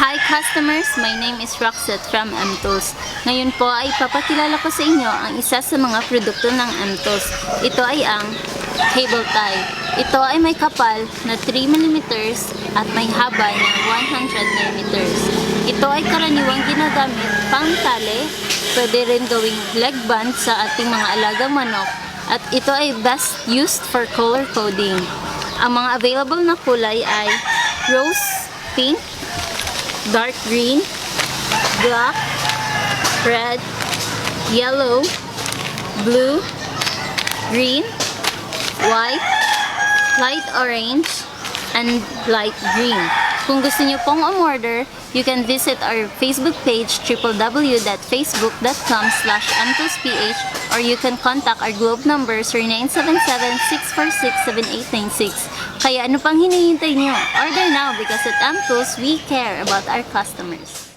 Hi customers! My name is Roxette from Mtools. Ngayon po ay papakilala ko sa inyo ang isa sa mga produkto ng Mtools. Ito ay ang cable tie. Ito ay may kapal na 3mm at may haba na 100mm. Ito ay karaniwang ginagamit pang tali, pwede rin gawing leg band sa ating mga alagang manok, at ito ay best used for color coding. Ang mga available na kulay ay rose, pink, dark green, black, red, yellow, blue, green, white, light orange, and light green. Kung gusto niyo pong umorder, you can visit our Facebook page www.facebook.com/mtoolsph, or you can contact our Globe number 0977-646-7896. Kaya ano pang hinihintay niyo? Order now, because at Mtools, we care about our customers.